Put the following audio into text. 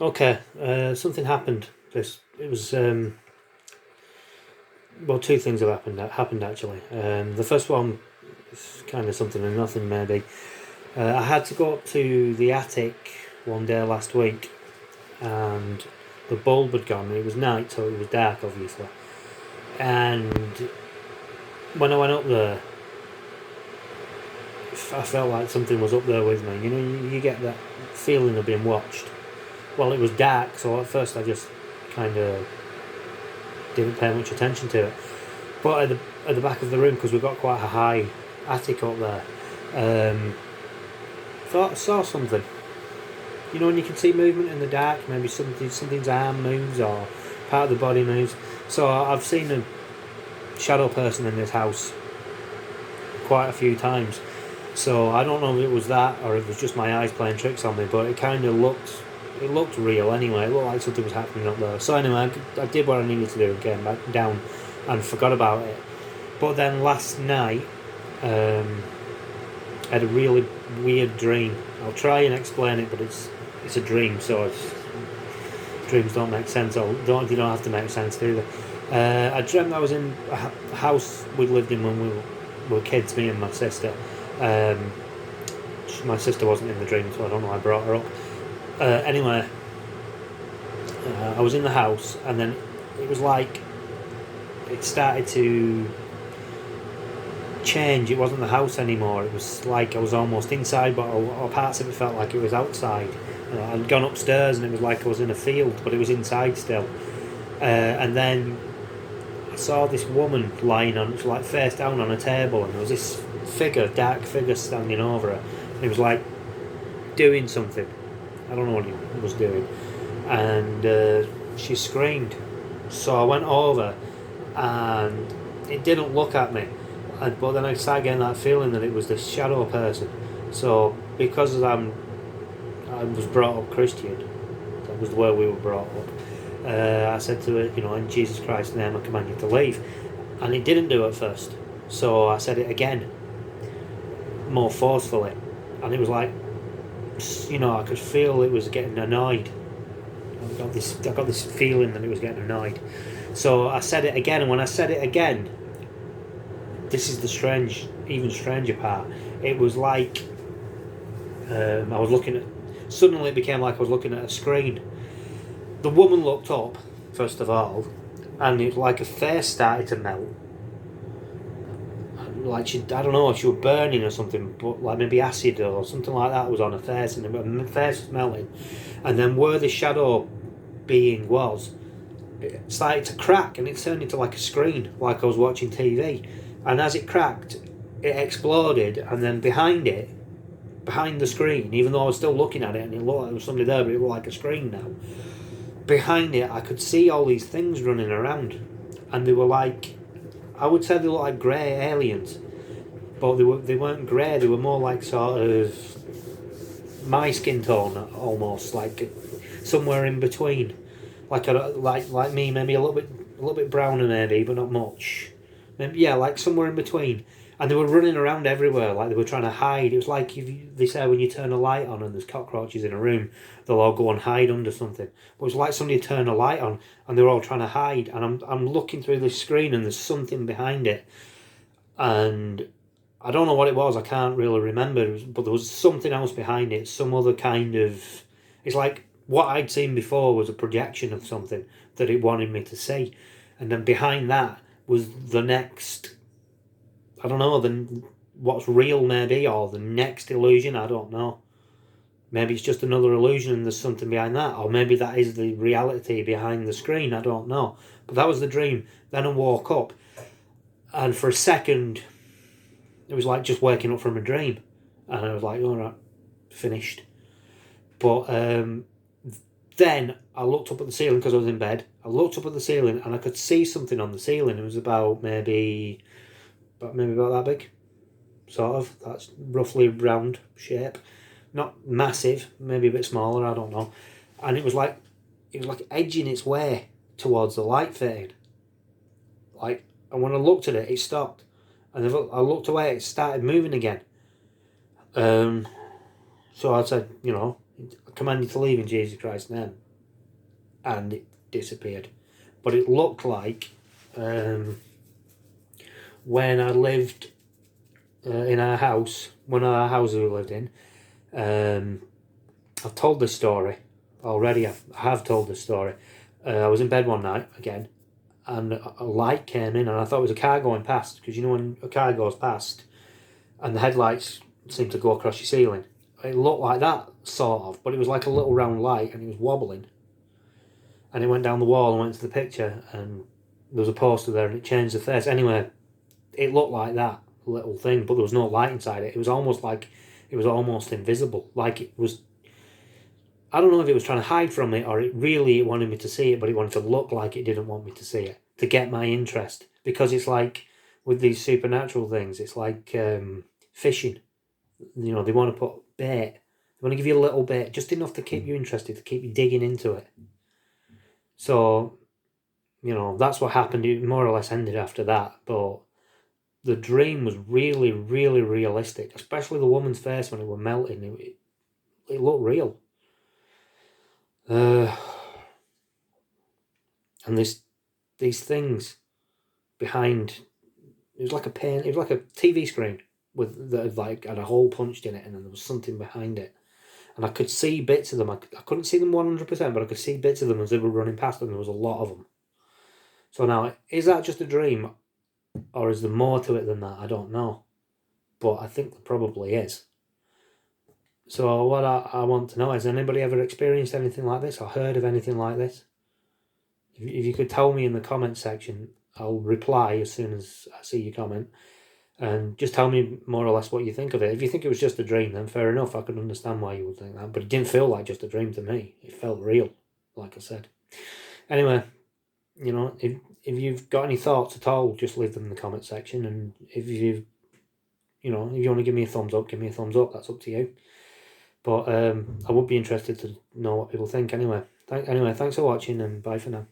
Okay, something happened. It was well, two things have happened actually. The first one is kind of something and nothing maybe. I had to go up to the attic one day last week, and the bulb had gone. It was night, so it was dark, obviously. And when I went up there, I felt like something was up there with me. You know, you get that feeling of being watched. Well, it was dark, so at first I just kind of didn't pay much attention to it. But at the back of the room, because we've got quite a high attic up there, um, thought I saw something. You know, when you can see movement in the dark, maybe something's arm moves or part of the body moves. So I've seen a shadow person in this house quite a few times. So I don't know if it was that or if it was just my eyes playing tricks on me, but it looked real anyway. It looked like something was happening up there. So anyway, I did what I needed to do and came back down and forgot about it. But then last night, I had a really weird dream. I'll try and explain it, but it's a dream, so dreams don't make sense. Or they don't have to make sense, do they? I dreamt I was in a house we lived in when we were kids, me and my sister. Um, my sister wasn't in the dream, so I don't know why I brought her up. Anyway, I was in the house, and then it was like it started to change. It wasn't the house anymore. It was like I was almost inside, but parts of it felt like it was outside. I'd gone upstairs, and it was like I was in a field, but it was inside still. And then I saw this woman lying on, like face down on a table, and there was this dark figure standing over her. And it was like doing something. I don't know what he was doing. And she screamed. So I went over, and it didn't look at me. But then I started getting that feeling that it was this shadow person. So because I was brought up Christian, that was the way we were brought up. I said to it, you know, in Jesus Christ's name, I command you to leave, and it didn't do at first. So I said it again, more forcefully, and it was like, you know, I could feel it was getting annoyed. I got this feeling that it was getting annoyed. So I said it again, and when I said it again, this is the even stranger part. It was like I was looking at. Suddenly, it became like I was looking at a screen. The woman looked up first of all, and it was like her face started to melt. Like I don't know if she was burning or something, but like maybe acid or something like that was on her face, and her face was melting. And then where the shadow being was, it started to crack, and it turned into like a screen, like I was watching TV. And as it cracked, it exploded, and then behind the screen, even though I was still looking at it and it looked like there was somebody there, but it looked like a screen now. Behind it, I could see all these things running around, and they were like, I would say they looked like grey aliens, but they weren't grey. They were more like sort of my skin tone, almost like somewhere in between, like me, maybe a little bit browner, maybe, but not much. Maybe, yeah, like somewhere in between. And they were running around everywhere, like they were trying to hide. It was like they say when you turn a light on and there's cockroaches in a room, they'll all go and hide under something. But it was like somebody turned a light on and they were all trying to hide. And I'm looking through this screen and there's something behind it, and I don't know what it was. I can't really remember, but there was something else behind it. Some other kind of. It's like what I'd seen before was a projection of something that it wanted me to see, and then behind that was the next. I don't know, the what's real maybe, or the next illusion. I don't know. Maybe it's just another illusion and there's something behind that, or maybe that is the reality behind the screen. I don't know. But that was the dream. Then I woke up, and for a second it was like just waking up from a dream, and I was like, all right, finished. But then I looked up at the ceiling because I was in bed. I looked up at the ceiling and I could see something on the ceiling. It was about maybe about that big, sort of. That's roughly round shape, not massive, maybe a bit smaller. I don't know. And it was like edging its way towards the light fade. Like, and when I looked at it, it stopped. And I looked away, it started moving again. So I said, you know, I command you to leave in Jesus Christ's name. and it disappeared. But it looked like when I lived in our house, one of our houses we lived in, I've told this story already. I have told this story. I was in bed one night again, and a light came in, and I thought it was a car going past, because you know when a car goes past and the headlights seem to go across your ceiling. It looked like that, sort of, but it was like a little round light, and it was wobbling. And it went down the wall and went to the picture, and there was a poster there, and it changed the face. Anyway, it looked like that little thing, but there was no light inside it. It was almost like it was almost invisible. Like it was, I don't know if it was trying to hide from it, or it really wanted me to see it, but it wanted to look like it didn't want me to see it, to get my interest. Because it's like, with these supernatural things, it's like fishing. You know, they want to put bait. They want to give you a little bit, just enough to keep you interested, to keep you digging into it. So, you know, that's what happened. It more or less ended after that. But the dream was really, really realistic, especially the woman's face when it was melting. It looked real. And these things behind, it was like a pen. It was like a TV screen with like had a hole punched in it, and then there was something behind it, and I could see bits of them. I couldn't see them 100%, but I could see bits of them as they were running past, and there was a lot of them. So now, is that just a dream, or is there more to it than that? I don't know, but I think there probably is. So what I want to know is, anybody ever experienced anything like this, or heard of anything like this? If you could tell me in the comment section, I'll reply as soon as I see your comment. And just tell me more or less what you think of it. If you think it was just a dream, then fair enough. I can understand why you would think that. But it didn't feel like just a dream to me. It felt real, like I said. Anyway, you know, if you've got any thoughts at all, just leave them in the comment section. And if you want to give me a thumbs up, give me a thumbs up. That's up to you. But I would be interested to know what people think anyway. Thanks for watching, and bye for now.